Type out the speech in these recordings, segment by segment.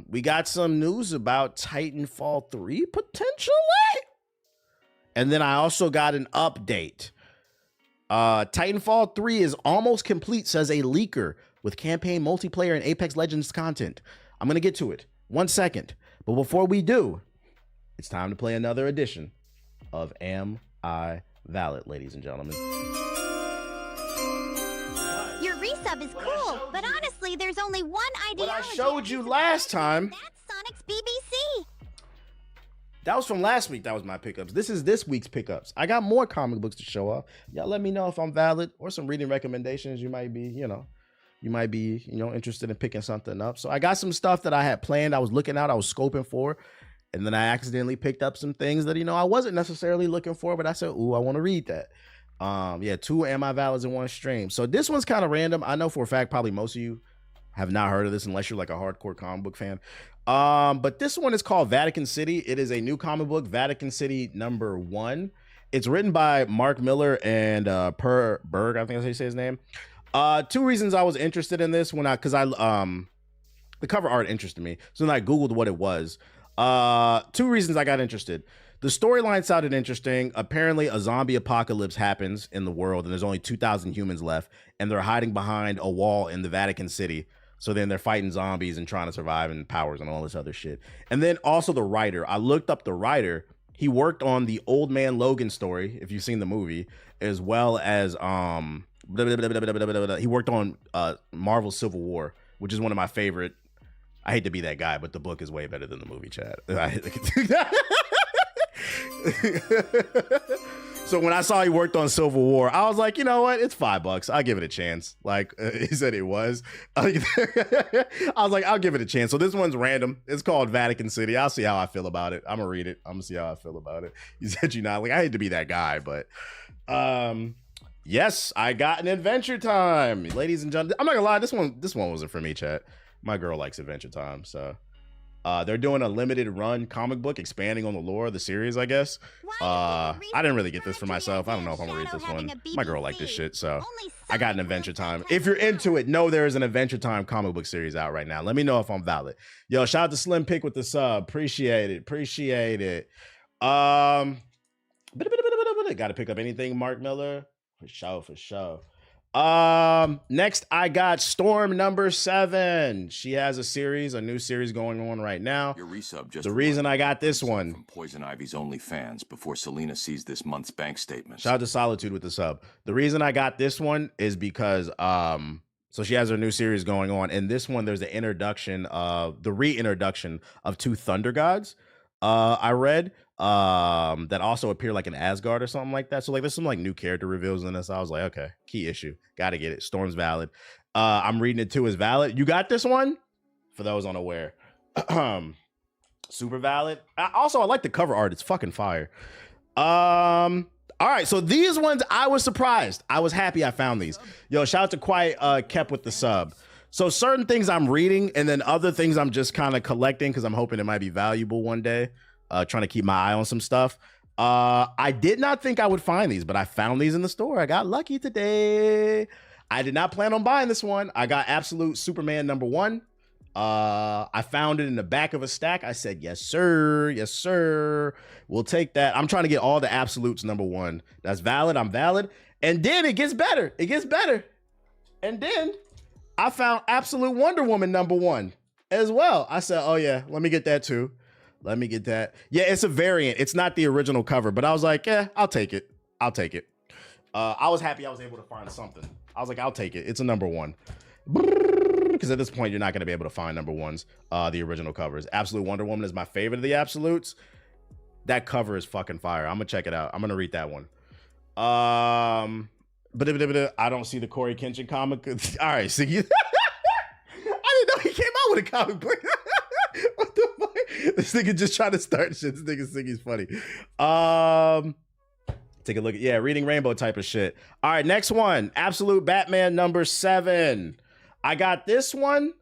We got some news about Titanfall 3 potentially. And then I also got an update. Titanfall 3 is almost complete, says a leaker, with campaign, multiplayer, and Apex Legends content. I'm going to get to it. 1 second. But before we do, it's time to play another edition of Am I Valid, ladies and gentlemen. Your resub is cool, but honestly, there's only one ideology. What I showed you last time. That's Sonic's BBC. That was from last week. That was my pickups. This is this week's pickups. I got more comic books to show off. Y'all let me know if I'm valid or some reading recommendations. You might be, interested in picking something up. So I got some stuff that I had planned. I was looking out, I was scoping for, and then I accidentally picked up some things that, I wasn't necessarily looking for, but I said, ooh, I want to read that. 2 Am I Valids in one stream. So this one's kind of random. I know for a fact, probably most of you have not heard of this unless you're like a hardcore comic book fan. But this one is called Vatican City. It is a new comic book, Vatican City #1. It's written by Mark Miller and Per Berg, I think that's how you say his name. 2 reasons I was interested in this the cover art interested me. So then I Googled what it was. 2 reasons I got interested. The storyline sounded interesting. Apparently a zombie apocalypse happens in the world and there's only 2,000 humans left and they're hiding behind a wall in the Vatican City. So then they're fighting zombies and trying to survive and powers and all this other shit. And then also the writer. I looked up the writer. He worked on the Old Man Logan story, if you've seen the movie, as well as he worked on Marvel Civil War, which is one of my favorite. I hate to be that guy, but the book is way better than the movie, Chad. So when I saw he worked on Civil War, I was like, you know what? It's $5. I'll give it a chance. Like he said it was. I was like, I'll give it a chance. So this one's random. It's called Vatican City. I'll see how I feel about it. I'm gonna read it. I'm gonna see how I feel about it. You said you're not. Like, I hate to be that guy, but yes, I got an Adventure Time, ladies and gentlemen. I'm not gonna lie, this one wasn't for me, chat. My girl likes Adventure Time, so. They're doing a limited run comic book expanding on the lore of the series, I guess. I didn't really get this for myself. I don't know if I'm gonna read this one. My girl liked this shit, so I got an Adventure Time. If you're into it, know there is an Adventure Time comic book series out right now. Let me know if I'm valid. Yo, shout out to Slim Pick with the sub. Appreciate it. Gotta pick up anything, Mark Miller? For sure. Next I got Storm #7. She has a new series going on right now. Your resub just the reason I got this one from Poison Ivy's OnlyFans before Selena sees this month's bank statement. Shout out to Solitude with the sub. The reason I got this one is because so she has her new series going on, and this one there's the reintroduction of 2 Thunder Gods. I read that also appear like in Asgard or something like that. So like there's some like new character reveals in this. I was like, okay, key issue, gotta get it. Storm's valid. I'm reading it too as valid. You got this one? For those unaware, super valid. I like the cover art. It's fucking fire. All right, so these ones I was surprised. I was happy I found these. Yo, shout out to Quiet Kept with the sub. So certain things I'm reading and then other things I'm just kind of collecting because I'm hoping it might be valuable one day. Trying to keep my eye on some stuff. I did not think I would find these, but I found these in the store. I got lucky today. I did not plan on buying this one. I got Absolute Superman #1. I found it in the back of a stack. I said, yes, sir. We'll take that. I'm trying to get all the Absolutes #1. That's valid. I'm valid. And then it gets better. And then I found Absolute Wonder Woman #1 as well. I said, oh yeah, let me get that too. Let me get that. Yeah, it's a variant. It's not the original cover, but I was like, yeah, I'll take it. I was happy I was able to find something. I was like, I'll take it. It's a #1. Because at this point, you're not going to be able to find #1s, the original covers. Absolute Wonder Woman is my favorite of the Absolutes. That cover is fucking fire. I'm going to check it out. I'm going to read that one. I don't see the Corey Kenshin comic. All right, so I didn't know he came out with a comic book. What the fuck? This nigga just trying to start shit. This nigga think he's funny. Take a look at Reading Rainbow type of shit. All right, next one. Absolute Batman #7. I got this one.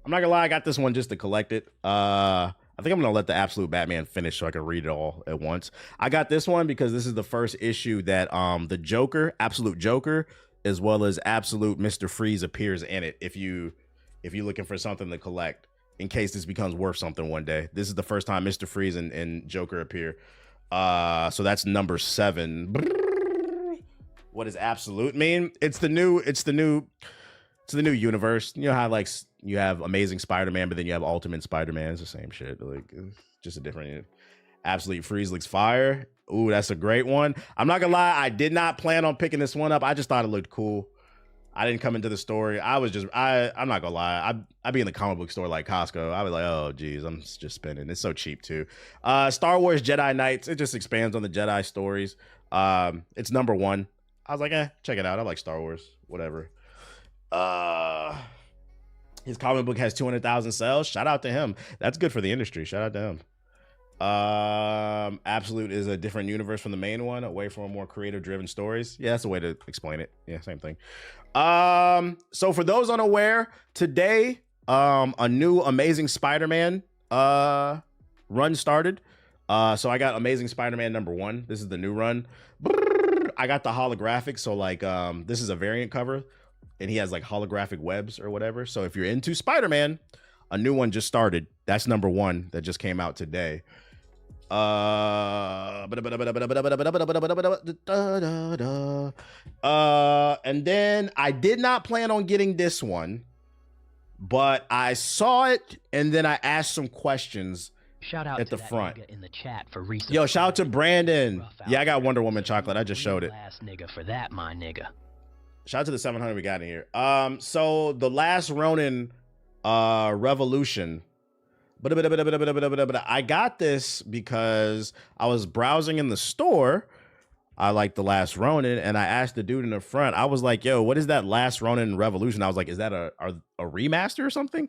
I'm not gonna lie, I got this one just to collect it. I think I'm gonna let the Absolute Batman finish so I can read it all at once. I got this one because this is the first issue that the Joker, Absolute Joker, as well as Absolute Mr. Freeze appears in it. If you if you're looking for something to collect in case this becomes worth something one day. This is the first time Mr. Freeze and Joker appear. So that's number 7. What does absolute mean? It's the new universe. You know how like you have Amazing Spider-Man, but then you have Ultimate Spider-Man. It's the same shit. Like it's just a different. Absolute Freeze looks fire. Ooh, that's a great one. I'm not gonna lie, I did not plan on picking this one up. I just thought it looked cool. I didn't come into the story. I'm not gonna lie. I'd be in the comic book store like Costco. I'd be like, oh geez, I'm just spending. It's so cheap too. Star Wars Jedi Knights. It just expands on the Jedi stories. It's number 1. I was like, check it out. I like Star Wars. Whatever. His comic book has 200,000 sales. Shout out to him. That's good for the industry. Shout out to him. Absolute is a different universe from the main one, away from more creative driven stories. Yeah, that's a way to explain it. Yeah, same thing. So for those unaware, today a new Amazing Spider-Man run started. So I got Amazing Spider-Man number 1. This is the new run. I got the holographic, so like this is a variant cover and he has like holographic webs or whatever. So if you're into Spider-Man, a new one just started. That's number 1 that just came out today. And then I did not plan on getting this one, but I saw it and then I asked some questions. Shout out at to the front in the chat for recent. Yo, shout out to Brandon. Yeah, I got Wonder Woman chocolate. I just showed it. Last nigga for that, my nigga. Shout out to the 700 we got in here. So the last Ronin Revolution. But I got this because I was browsing in the store. I like the last Ronin, and I asked the dude in the front. I was like, "Yo, what is that last Ronin Revolution?" I was like, "Is that a remaster or something?"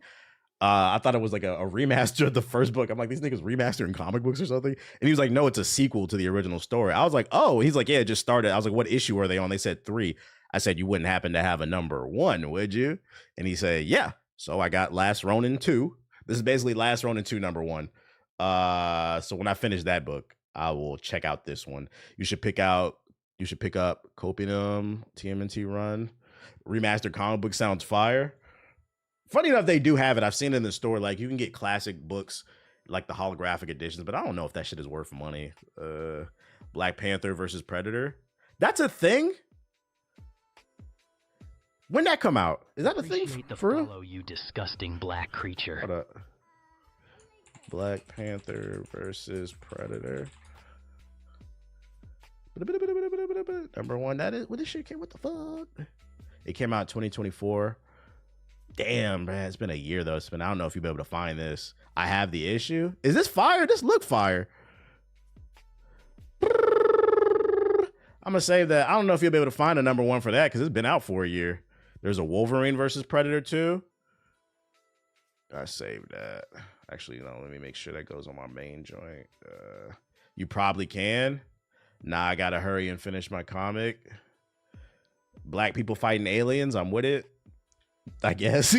I thought it was like a remaster of the first book. I'm like, these niggas remastering comic books or something. And he was like, no, it's a sequel to the original story. I was like, oh. He's like, yeah, it just started. I was like, what issue are they on? They said 3. I said, you wouldn't happen to have a number 1, would you? And he said, yeah. So I got Last Ronin 2. This is basically Last Ronin 2 number 1. So when I finish that book, I will check out this one. You should pick up Copium TMNT Run. Remastered comic book sounds fire. Funny enough, they do have it. I've seen it in the store. Like you can get classic books, like the holographic editions, but I don't know if that shit is worth money. Black Panther versus Predator. That's a thing. When that come out? Is that a thing for real? You disgusting black creature. Hold up. Black Panther versus Predator. Number 1. That is what this shit came. What the fuck? It came out 2024. Damn, man, it's been a year though. I don't know if you'll be able to find this. I have the issue. Is this fire? This look fire. I'm gonna save that. I don't know if you'll be able to find a number 1 for that because it's been out for a year. There's a Wolverine versus Predator 2. I saved that. Actually, let me make sure that goes on my main joint. You probably can. Nah, I gotta hurry and finish my comic. Black people fighting aliens. I'm with it. I guess.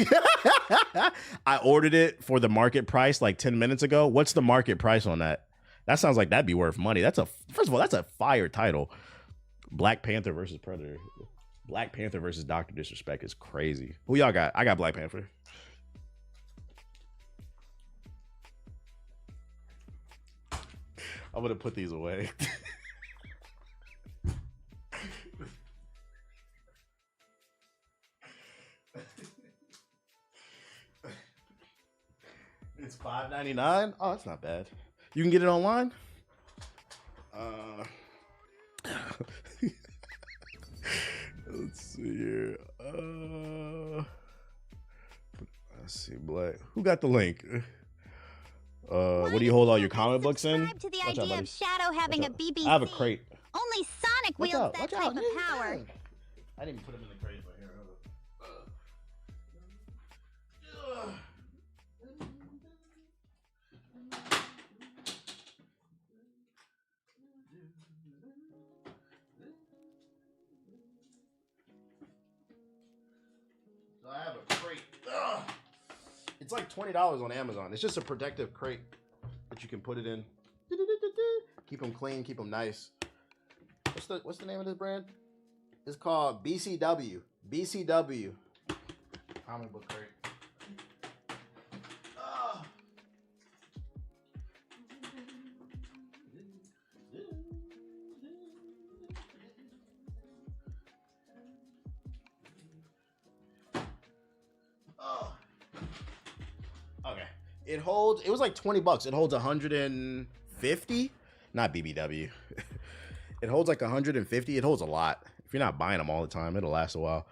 I ordered it for the market price like 10 minutes ago. What's the market price on that? That sounds like that'd be worth money. First of all, that's a fire title. Black Panther versus Predator. Black Panther versus Dr. Disrespect is crazy. Who y'all got? I got Black Panther. I'm gonna put these away. It's $5.99. Oh, that's not bad. You can get it online. Let's see here. Let's see, Black. Who got the link? What do you hold all your comic books in? To the idea of Shadow having a BBC. I have a crate. Only Sonic wields that type of power. I didn't even put him in the crate, but here. So I have a crate. It's like $20 on Amazon. It's just a protective crate that you can put it in. Keep them clean, keep them nice. What's the name of this brand? It's called BCW. BCW. Comic book crate. It was like $20. It holds 150, not BBW. It holds like 150. It holds a lot. If you're not buying them all the time, it'll last a while.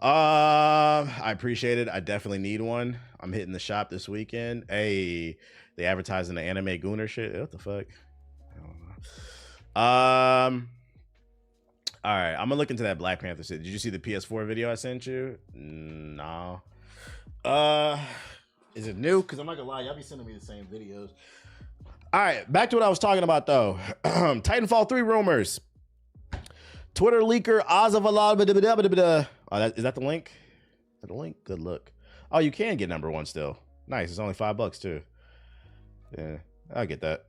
I appreciate it. I definitely need one. I'm hitting the shop this weekend. Hey, they advertising the anime Gooner shit. What the fuck? I don't know. All right, I'm gonna look into that Black Panther shit. Did you see the PS4 video I sent you? No. Is it new? Because I'm not gonna lie, y'all be sending me the same videos. All right, back to what I was talking about though. Titanfall 3 rumors. Twitter leaker Azavalal. Oh, is that the link? Is that the link? Good look. Oh, you can get number 1 still. Nice. It's only $5 too. Yeah, I get that.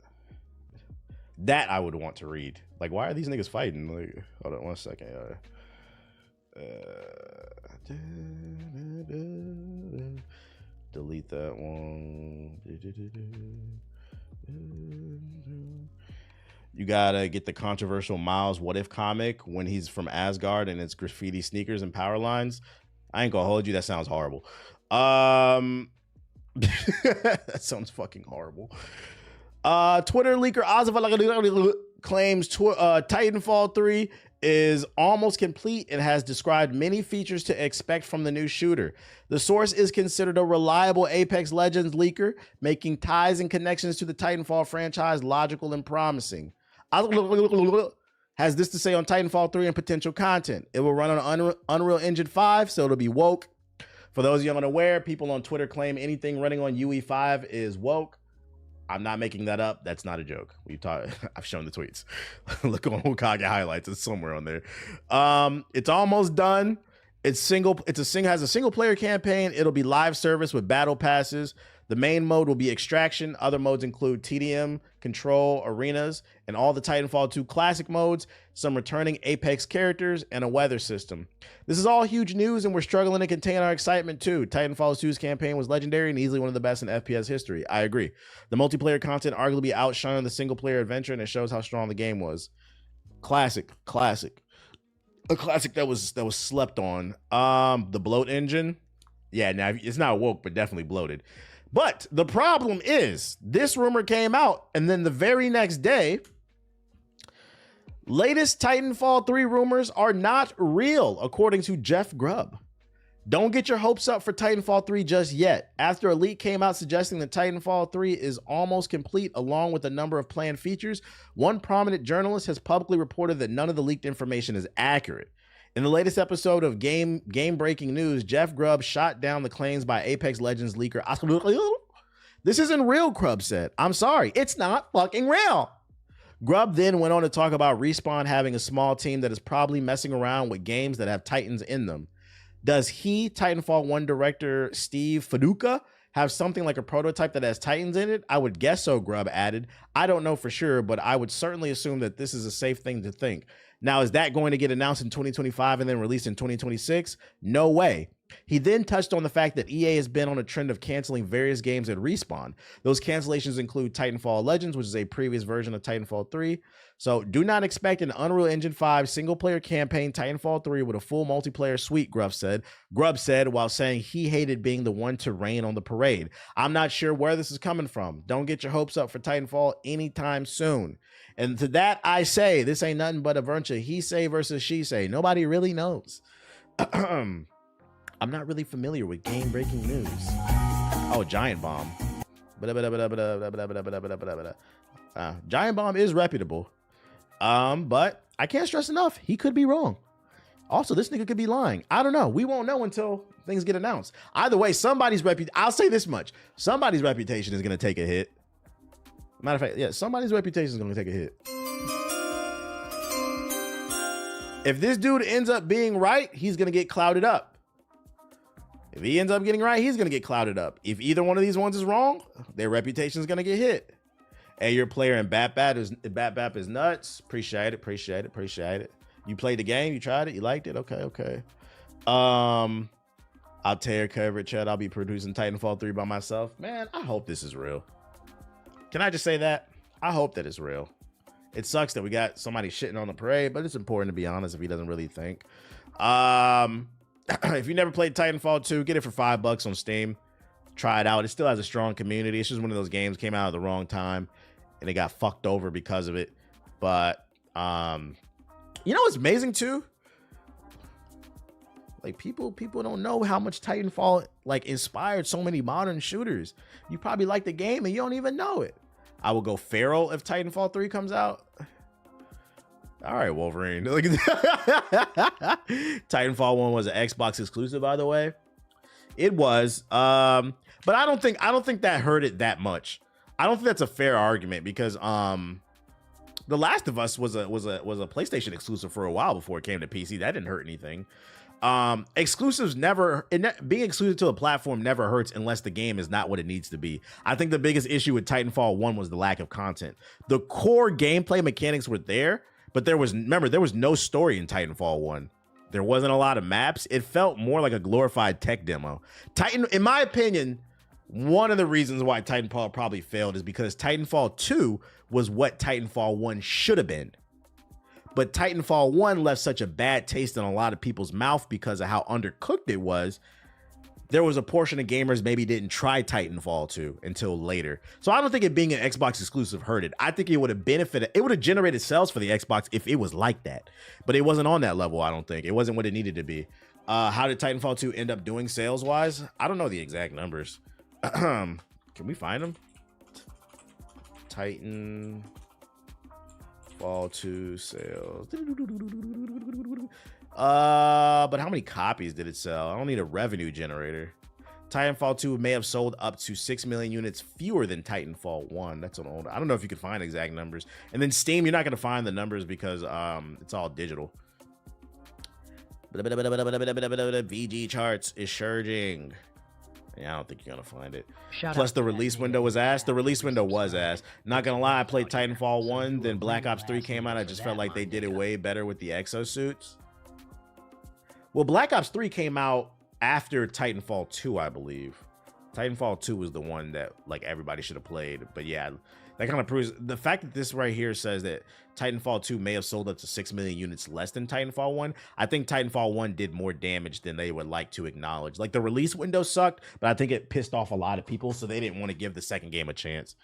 That I would want to read. Like, why are these niggas fighting? Like, hold on 1 second. Delete that one. You gotta get the controversial Miles What If comic when he's from Asgard and it's graffiti sneakers and power lines. I ain't gonna hold you. That sounds horrible. That sounds fucking horrible. Twitter leaker Ozzy claims Titanfall 3 is almost complete and has described many features to expect from the new shooter. The source is considered a reliable Apex Legends leaker, making ties and connections to the Titanfall franchise logical and promising. Has this to say on Titanfall 3 and potential content. It will run on Unreal Engine 5, so it'll be woke. For those of you unaware, people on Twitter claim anything running on UE5 is woke. I'm not making that up. That's not a joke. I've shown the tweets. Look on Hokage highlights. It's somewhere on there. It's almost done. Has a single player campaign. It'll be live service with battle passes. The main mode will be extraction. Other modes include TDM, control, arenas, and all the Titanfall 2 classic modes, some returning Apex characters, and a weather system. This is all huge news, and we're struggling to contain our excitement too. Titanfall 2's campaign was legendary and easily one of the best in FPS history. I agree. The multiplayer content arguably outshined the single player adventure, and it shows how strong the game was. Classic. A classic that was slept on. The bloat engine. Yeah, now it's not woke, but definitely bloated. But the problem is, this rumor came out, and then the very next day, latest Titanfall 3 rumors are not real, according to Jeff Grubb. Don't get your hopes up for Titanfall 3 just yet. After a leak came out suggesting that Titanfall 3 is almost complete, along with a number of planned features, one prominent journalist has publicly reported that none of the leaked information is accurate. In the latest episode of Game Breaking News, Jeff Grubb shot down the claims by Apex Legends leaker. This isn't real, Grubb said. I'm sorry, it's not fucking real. Grubb then went on to talk about Respawn having a small team that is probably messing around with games that have Titans in them. Does Titanfall 1 director Steve Fiduka, have something like a prototype that has Titans in it? I would guess so, Grubb added. I don't know for sure, but I would certainly assume that this is a safe thing to think. Now, is that going to get announced in 2025 and then released in 2026? No way. He then touched on the fact that EA has been on a trend of canceling various games at Respawn. Those cancellations include Titanfall Legends, which is a previous version of Titanfall 3. So do not expect an Unreal Engine 5 single-player campaign Titanfall 3 with a full multiplayer suite, Grubb said, while saying he hated being the one to rain on the parade. I'm not sure where this is coming from. Don't get your hopes up for Titanfall anytime soon. And to that I say, this ain't nothing but a bunch of he say versus she say. Nobody really knows. I'm not really familiar with game-breaking news. Oh, Giant Bomb. Giant Bomb is reputable. But I can't stress enough, he could be wrong. Also, this nigga could be lying. I don't know. We won't know until things get announced. Either way, I'll say this much. Somebody's reputation is going to take a hit. Matter of fact, yeah, somebody's reputation is going to take a hit. If this dude ends up being right, he's going to get clouded up. If he ends up getting right, he's going to get clouded up. If either one of these ones is wrong, their reputation is going to get hit. Hey, your player in Bat is nuts. Appreciate it. You played the game, you tried it, you liked it. Okay. I'll tear coverage, Chad. I'll be producing Titanfall 3 by myself. Man, I hope this is real. Can I just say that? I hope that it's real. It sucks that we got somebody shitting on the parade, but it's important to be honest if he doesn't really think. If you never played Titanfall 2, get it for $5 on Steam. try it out. It still has a strong community. It's just one of those games came out at the wrong time and it got fucked over because of it. But you know what's amazing too? Like people don't know how much Titanfall like inspired so many modern shooters. You probably like the game and you don't even know it. I will go feral if Titanfall 3 comes out. All right, Wolverine. Titanfall 1 was an Xbox exclusive, by the way. It was. But I don't think that hurt it that much. I don't think that's a fair argument because The Last of Us was a PlayStation exclusive for a while before it came to PC. That didn't hurt anything. Exclusives being exclusive to a platform never hurts unless the game is not what it needs to be. I think the biggest issue with Titanfall 1 was the lack of content. The core gameplay mechanics were there, but there was no story in Titanfall 1. There wasn't a lot of maps. It felt more like a glorified tech demo. In my opinion, one of the reasons why Titanfall probably failed is because Titanfall 2 was what Titanfall 1 should have been. But Titanfall 1 left such a bad taste in a lot of people's mouth because of how undercooked it was. There was a portion of gamers maybe didn't try Titanfall 2 until later. So I don't think it being an Xbox exclusive hurt it. I think it would have benefited. It would have generated sales for the Xbox if it was like that. But it wasn't on that level, I don't think. It wasn't what it needed to be. How did Titanfall 2 end up doing sales-wise? I don't know the exact numbers. Can we find them? Titanfall 2 sales. But how many copies did it sell? I don't need a revenue generator. Titanfall 2 may have sold up to 6 million units fewer than Titanfall 1. That's an old. I don't know if you could find exact numbers. And then Steam, you're not going to find the numbers because it's all digital. VG charts is surging. Yeah, I don't think you're gonna find it. Plus, the release window was ass. The release window was ass. Not gonna lie, I played Titanfall 1, then Black Ops 3 came out. I just felt like they did it way better with the exosuits. Well, Black Ops 3 came out after Titanfall 2, I believe. Titanfall 2 was the one that like everybody should have played. But yeah, that kind of proves the fact that this right here says that Titanfall 2 may have sold up to 6 million units less than Titanfall 1. I think Titanfall 1 did more damage than they would like to acknowledge. Like the release window sucked, but I think it pissed off a lot of people, so they didn't want to give the second game a chance.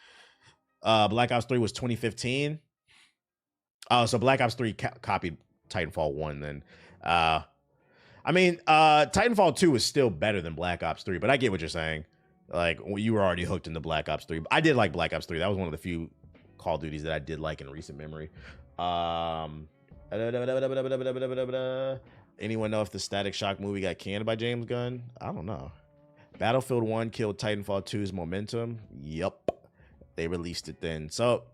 Black Ops 3 was 2015. Oh, so Black Ops 3 copied Titanfall 1 then. Titanfall 2 is still better than Black Ops 3, but I get what you're saying. Like, you were already hooked into Black Ops 3. I did like Black Ops 3. That was one of the few Call of Duties that I did like in recent memory. Anyone know if the Static Shock movie got canned by James Gunn? I don't know. Battlefield 1 killed Titanfall 2's momentum. Yup. They released it then. So,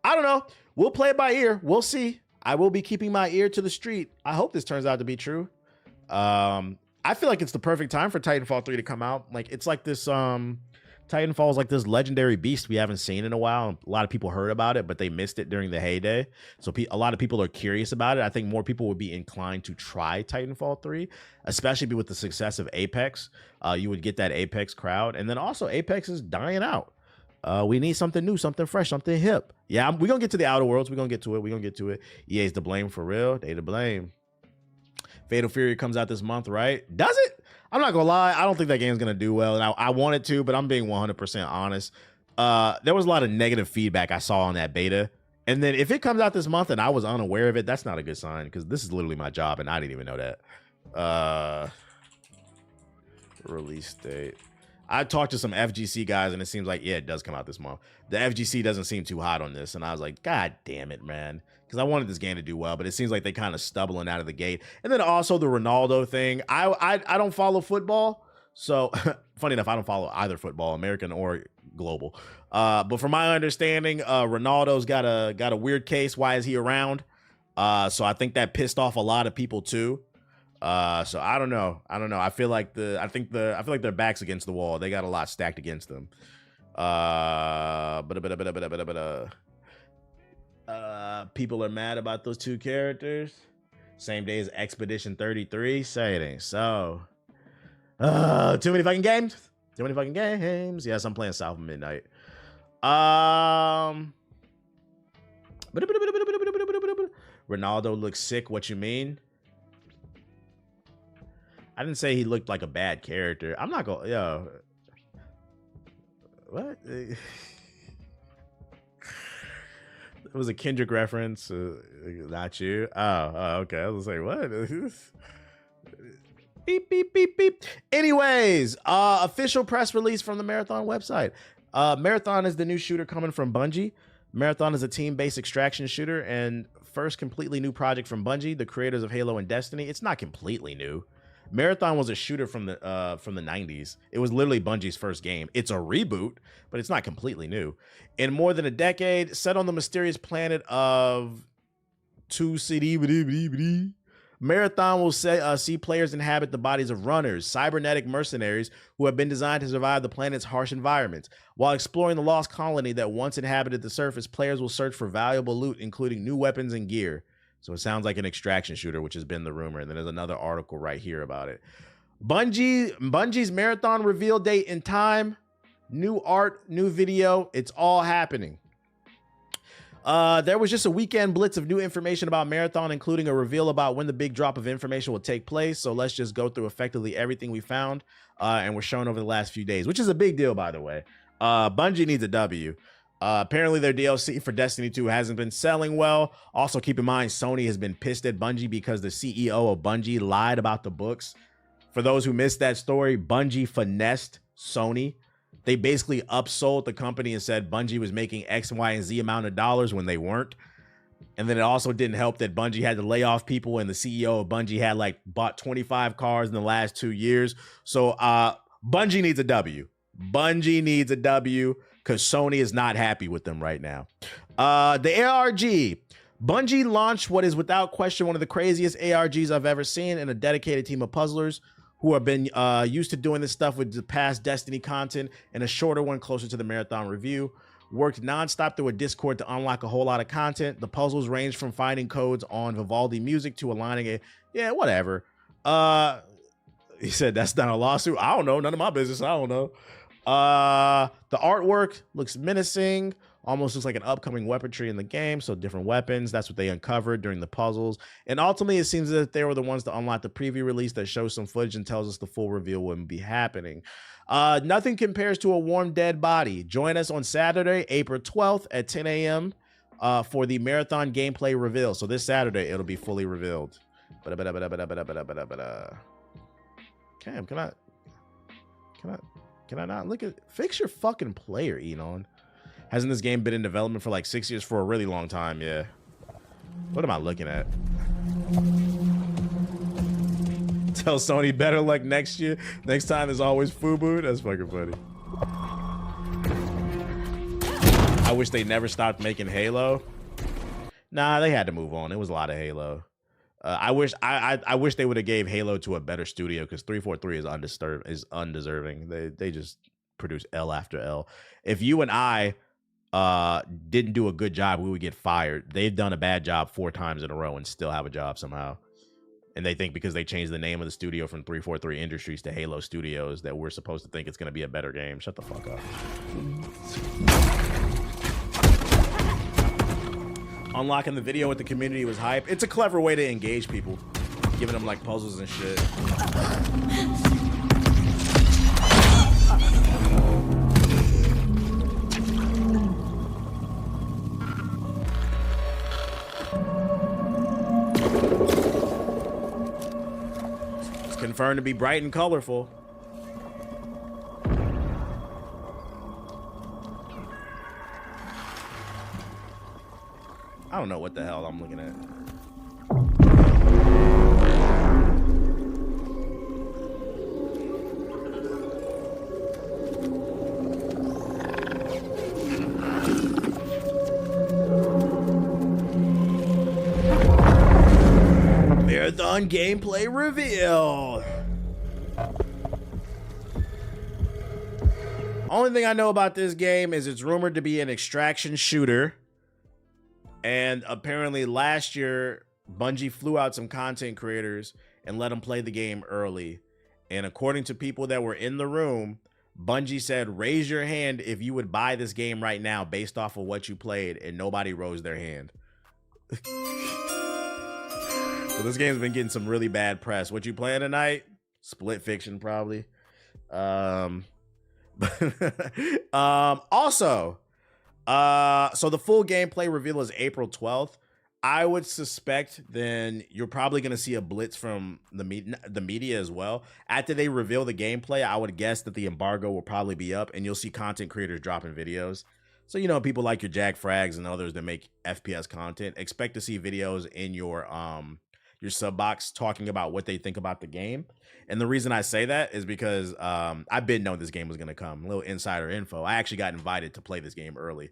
I don't know. We'll play it by ear. We'll see. I will be keeping my ear to the street. I hope this turns out to be true. I feel like it's the perfect time for Titanfall 3 to come out. Like, it's like this, Titanfall is like this legendary beast we haven't seen in a while. A lot of people heard about it, but they missed it during the heyday. So a lot of people are curious about it. I think more people would be inclined to try Titanfall 3, especially with the success of Apex. You would get that Apex crowd. And then also Apex is dying out. We need something new, something fresh, something hip. Yeah, we're going to get to the Outer Worlds. We're going to get to it. EA's to blame for real. They to blame. Fatal Fury comes out this month, right? Does it? I'm not gonna lie. I don't think that game's gonna do well, and I want it to, but I'm being 100% honest. There was a lot of negative feedback I saw on that beta, and then if it comes out this month and I was unaware of it, that's not a good sign because this is literally my job, and I didn't even know that. Release date. I talked to some FGC guys, and it seems like yeah, it does come out this month. The FGC doesn't seem too hot on this, and I was like, God damn it, man. Because I wanted this game to do well, but it seems like they kind of stumbling out of the gate. And then also the Ronaldo thing. I don't follow football, so funny enough, I don't follow either football, American or global. But from my understanding, Ronaldo's got a weird case. Why is he around? So I think that pissed off a lot of people too. So I don't know. I feel like their backs against the wall. They got a lot stacked against them. People are mad about those two characters. Same day as Expedition 33. Say it ain't so. Too many fucking games. Yes, I'm playing South of Midnight. Ronaldo looks sick. What you mean? I didn't say he looked like a bad character. I'm not gonna. What? It was a Kendrick reference. Not you. Oh, okay. I was like, what? Beep, beep, beep, beep. Anyways, official press release from the Marathon website. Marathon is the new shooter coming from Bungie. Marathon is a team-based extraction shooter and first completely new project from Bungie, the creators of Halo and Destiny. It's not completely new. Marathon was a shooter from the 90s. It was literally Bungie's first game. It's a reboot, but it's not completely new. In more than a decade, set on the mysterious planet of 2 Marathon will see players inhabit the bodies of runners, cybernetic mercenaries who have been designed to survive the planet's harsh environments. While exploring the lost colony that once inhabited the surface, players will search for valuable loot, including new weapons and gear. So it sounds like an extraction shooter, which has been the rumor. And then there's another article right here about it. Bungie's Marathon reveal date and time, new art, new video. It's all happening. There was just a weekend blitz of new information about Marathon, including a reveal about when the big drop of information will take place. So let's just go through effectively everything we found and were shown over the last few days, which is a big deal, by the way. Bungie needs a W. Apparently their DLC for Destiny 2 hasn't been selling well. Also, keep in mind, Sony has been pissed at Bungie because the CEO of Bungie lied about the books. For those who missed that story, Bungie finessed Sony. They basically upsold the company and said Bungie was making X, Y, and Z amount of dollars when they weren't. And then it also didn't help that Bungie had to lay off people, and the CEO of Bungie had like bought 25 cars in the last 2 years. So Bungie needs a W. Bungie needs a W because Sony is not happy with them right now. The ARG. Bungie launched what is without question one of the craziest ARGs I've ever seen, and a dedicated team of puzzlers who have been used to doing this stuff with the past Destiny content, and a shorter one closer to the Marathon review. Worked nonstop through a Discord to unlock a whole lot of content. The puzzles range from finding codes on Vivaldi music to aligning it. Yeah, whatever. He said that's not a lawsuit. I don't know. None of my business. I don't know. The artwork looks menacing. Almost looks like an upcoming weaponry in the game. So different weapons. That's what they uncovered during the puzzles. And ultimately, it seems that they were the ones to unlock the preview release that shows some footage and tells us the full reveal wouldn't be happening. Nothing compares to a warm, dead body. Join us on Saturday, April 12th at 10 a.m. For the Marathon gameplay reveal. So this Saturday, it'll be fully revealed. Cam, can I not look at... Fix your fucking player, Enon. Hasn't this game been in development for like 6 years? For a really long time, yeah. What am I looking at? Tell Sony better luck next year. Next time there's always FUBU. That's fucking funny. I wish they never stopped making Halo. Nah, they had to move on. It was a lot of Halo. I wish they would have gave Halo to a better studio, because 343 is undeserving. They just produce L after L. If you and I didn't do a good job, we would get fired. They've done a bad job 4 times in a row and still have a job somehow. And they think because they changed the name of the studio from 343 Industries to Halo Studios that we're supposed to think it's going to be a better game. Shut the fuck up. Unlocking the video with the community was hype. It's a clever way to engage people, giving them like puzzles and shit. It's confirmed to be bright and colorful. I don't know what the hell I'm looking at. Marathon gameplay reveal. Only thing I know about this game is it's rumored to be an extraction shooter. And apparently last year, Bungie flew out some content creators and let them play the game early. And according to people that were in the room, Bungie said, raise your hand if you would buy this game right now based off of what you played, and nobody rose their hand. So this game's been getting some really bad press. What you playing tonight? Split Fiction, probably. Also, so the full gameplay reveal is April 12th. I would suspect then you're probably going to see a blitz from the media as well. After they reveal the gameplay, I would guess that the embargo will probably be up and you'll see content creators dropping videos. So, you know, people like your Jack Frags and others that make FPS content, expect to see videos in your sub box talking about what they think about the game. And the reason I say that is because I've been knowing this game was going to come. A little insider info. I actually got invited to play this game early.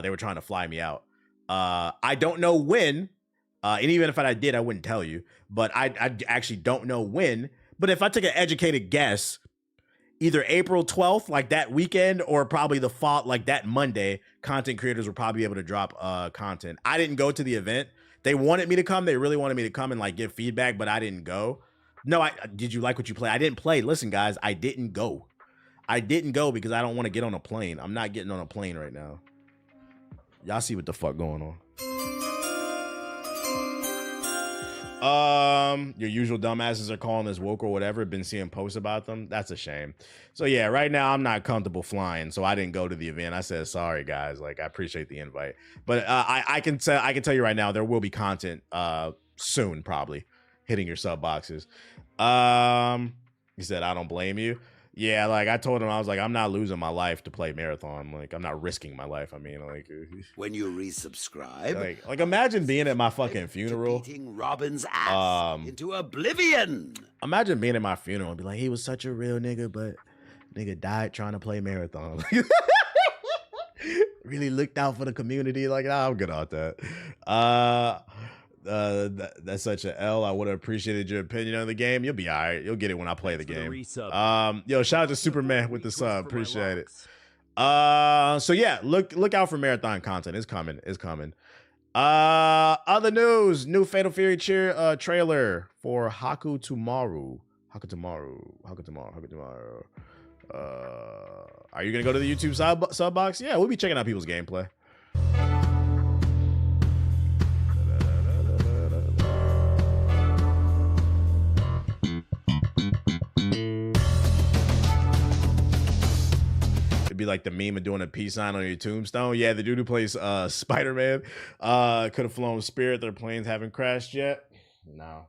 They were trying to fly me out. I don't know when, and even if I did, I wouldn't tell you. But I actually don't know when. But if I took an educated guess, either April 12th, like that weekend, or probably the fall, like that Monday, content creators will probably be able to drop content. I didn't go to the event. They wanted me to come. They really wanted me to come and like give feedback, but I didn't go. No, did you like what you play? I didn't play. Listen, guys, I didn't go. I didn't go because I don't want to get on a plane. I'm not getting on a plane right now. Y'all see what the fuck going on. Your usual dumbasses are calling this woke or whatever. Been seeing posts about them. That's a shame. So yeah, right now I'm not comfortable flying, so I didn't go to the event. I said sorry, guys. Like I appreciate the invite, but I can tell you right now there will be content soon, probably hitting your sub boxes. He said I don't blame you. Yeah, like I told him, I was like, I'm not losing my life to play Marathon. Like I'm not risking my life. I mean, like when you resubscribe, like imagine being at my fucking funeral, beating Robin's ass into oblivion. Imagine being at my funeral and be like, he was such a real nigga, but nigga died trying to play Marathon. Really looked out for the community. Like, nah, I'm good on that. That's such an L. I would have appreciated your opinion on the game. You'll be all right. You'll get it when I play the game. Yo, shout out to Superman with the sub. Appreciate it. So yeah, look out for Marathon content. It's coming. It's coming. Other news: new Fatal Fury trailer for Haku Tomorrow. Are you gonna go to the YouTube sub box? Yeah, we'll be checking out people's gameplay. It'd be like the meme of doing a peace sign on your tombstone. Yeah, the dude who plays Spider-Man could have flown Spirit. Their planes haven't crashed yet. No.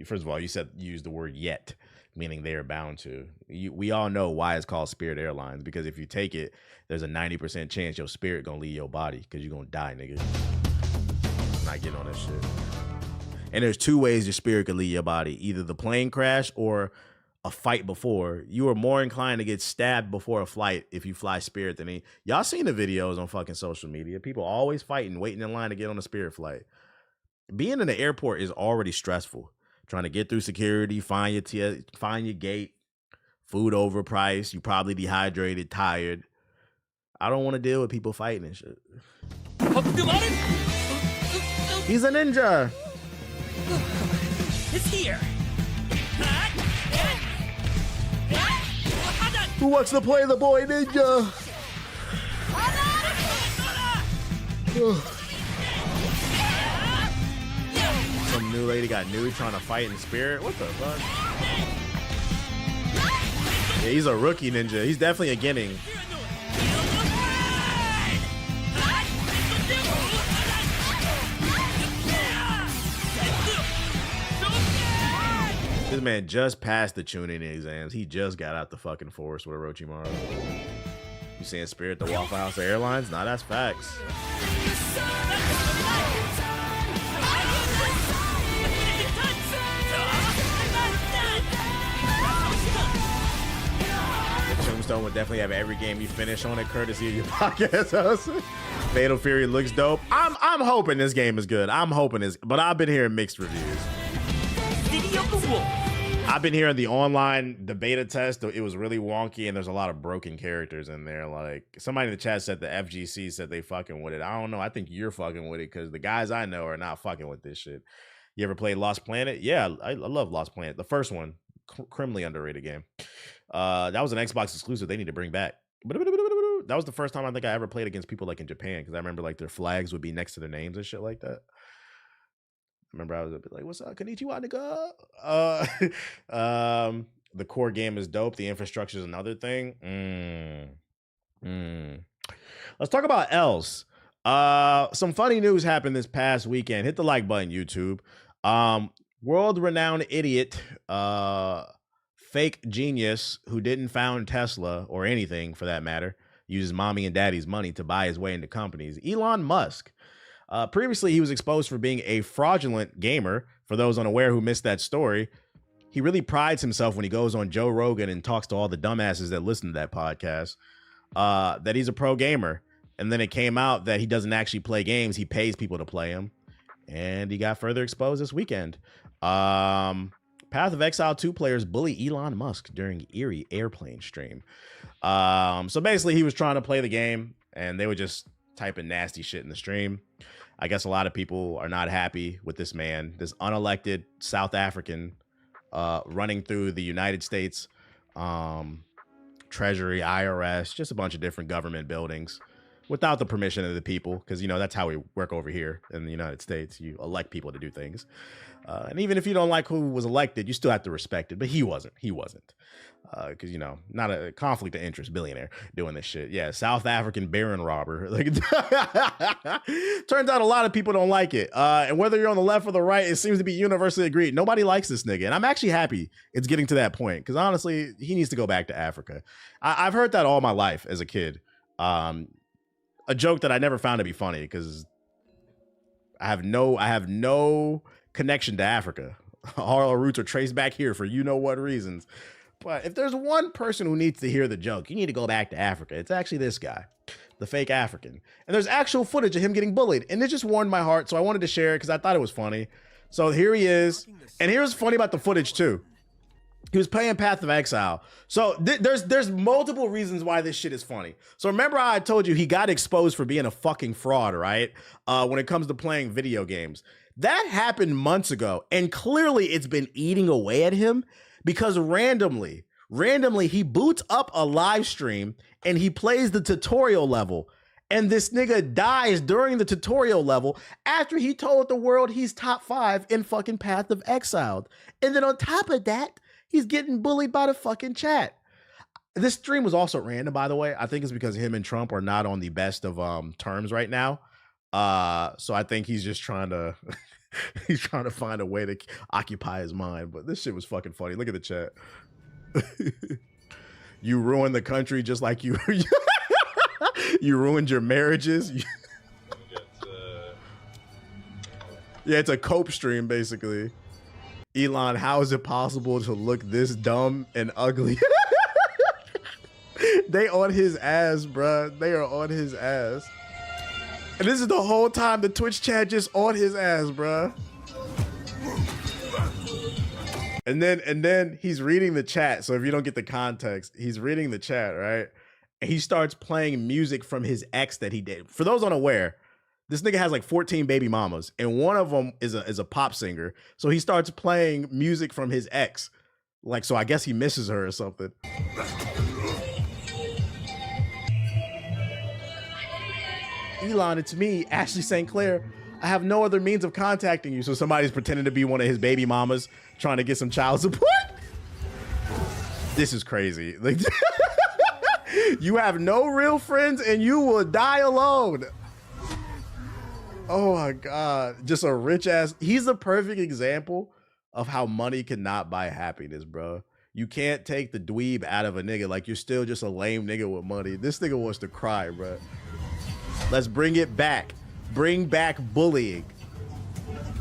First of all, you used the word yet, meaning they are bound to. We all know why it's called Spirit Airlines, because if you take it, there's a 90% chance your spirit gonna leave your body because you're gonna die, nigga. I'm not getting on this shit. And there's two ways your spirit could leave your body: either the plane crash or a fight before. You are more inclined to get stabbed before a flight if you fly Spirit than any. Y'all seen the videos on fucking social media. People always fighting, waiting in line to get on a Spirit flight. Being in the airport is already stressful. Trying to get through security, find your gate, food overpriced, you probably dehydrated, tired. I don't want to deal with people fighting and shit. He's a ninja. It's here. Who wants to play the boy ninja? Some new lady got nude trying to fight in Spirit. What the fuck? Yeah, he's a rookie ninja. He's definitely a Ginning. This man just passed the tuning exams. He just got out the fucking forest with Orochimaru. You saying Spirit the Waffle House Airlines? Nah, that's facts. The Tombstone would definitely have every game you finish on it, courtesy of your podcast host. Fatal Fury looks dope. I'm hoping this game is good. But I've been hearing mixed reviews. City of the Wolf. I've been hearing the beta test. It was really wonky, and there's a lot of broken characters in there. Like somebody in the chat said the FGC said they fucking with it. I don't know. I think you're fucking with it because the guys I know are not fucking with this shit. You ever played Lost Planet? Yeah, I love Lost Planet. The first one, criminally underrated game. That was an Xbox exclusive. They need to bring back. That was the first time I think I ever played against people like in Japan, because I remember like their flags would be next to their names and shit like that. Remember, I was a bit like, "What's up, konnichiwa, nigga?" The core game is dope. The infrastructure is another thing. Let's talk about else. Some funny news happened this past weekend. Hit the like button, YouTube. World-renowned idiot, fake genius who didn't found Tesla or anything for that matter, uses mommy and daddy's money to buy his way into companies. Elon Musk. Previously, he was exposed for being a fraudulent gamer. For those unaware who missed that story, he really prides himself when he goes on Joe Rogan and talks to all the dumbasses that listen to that podcast, that he's a pro gamer. And then it came out that he doesn't actually play games. He pays people to play them. And he got further exposed this weekend. Path of Exile 2 players bully Elon Musk during eerie airplane stream. So basically, he was trying to play the game, and they were just typing nasty shit in the stream. I guess a lot of people are not happy with this man, this unelected South African, running through the United States, Treasury, IRS, just a bunch of different government buildings without the permission of the people, because, you know, that's how we work over here in the United States. You elect people to do things. And even if you don't like who was elected, you still have to respect it. But he wasn't. Because, you know, not a conflict of interest billionaire doing this shit. Yeah, South African baron robber. Like, turns out a lot of people don't like it. And whether you're on the left or the right, it seems to be universally agreed. Nobody likes this nigga. And I'm actually happy it's getting to that point, because honestly, he needs to go back to Africa. I've heard that all my life as a kid. A joke that I never found to be funny, because I have no connection to Africa. All our roots are traced back here for you know what reasons. But if there's one person who needs to hear the joke, you need to go back to Africa. It's actually this guy, the fake African. And there's actual footage of him getting bullied. And it just warmed my heart. So I wanted to share it because I thought it was funny. So here he is. And here's funny about the footage too. He was playing Path of Exile. So there's multiple reasons why this shit is funny. So remember how I told you he got exposed for being a fucking fraud, right? When it comes to playing video games. That happened months ago. And clearly it's been eating away at him, because randomly he boots up a live stream and he plays the tutorial level. And this nigga dies during the tutorial level after he told the world he's top 5 in fucking Path of Exile. And then on top of that, he's getting bullied by the fucking chat. This stream was also random, by the way. I think it's because him and Trump are not on the best of terms right now. So I think he's just trying to he's trying to find a way to occupy his mind. But this shit was fucking funny. Look at the chat. You ruined the country just like you you ruined your marriages. Yeah, it's a cope stream basically. Elon, how is it possible to look this dumb and ugly? They on his ass, bruh. They are on his ass. And this is the whole time the Twitch chat just on his ass, bruh. And then he's reading the chat. So if you don't get the context, he's reading the chat, right? And he starts playing music from his ex that he did. For those unaware, this nigga has like 14 baby mamas, and one of them is a pop singer. So he starts playing music from his ex. Like, so I guess he misses her or something. Elon, it's me, Ashley St. Clair. I have no other means of contacting you. So somebody's pretending to be one of his baby mamas trying to get some child support. This is crazy. Like, you have no real friends and you will die alone. Oh my God. Just a rich ass. He's a perfect example of how money cannot buy happiness, bro. You can't take the dweeb out of a nigga. Like, you're still just a lame nigga with money. This nigga wants to cry, bro. Let's bring it back. Bring back bullying.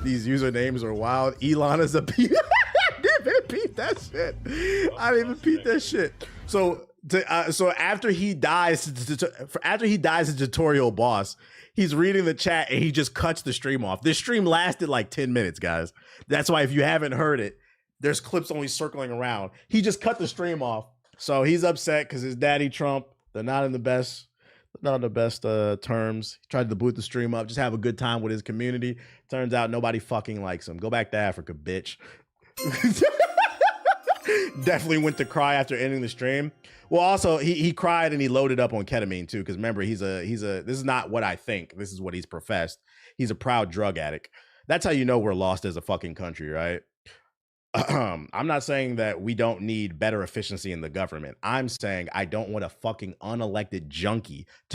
These usernames are wild. Elon is a peep. I didn't even peep that shit. I didn't even peep that shit. So after he dies, the tutorial boss, he's reading the chat and he just cuts the stream off. This stream lasted like 10 minutes, guys. That's why if you haven't heard it, there's clips only circling around. He just cut the stream off. So he's upset because his daddy Trump, they're not on the best terms. He tried to boot the stream up, just have a good time with his community. Turns out nobody fucking likes him. Go back to Africa, bitch. Definitely went to cry after ending the stream. Well, also he cried and he loaded up on ketamine too, because remember, this is not what I think. This is what he's professed. He's a proud drug addict. That's how you know we're lost as a fucking country, right? I'm not saying that we don't need better efficiency in the government. I'm saying I don't want a fucking unelected junkie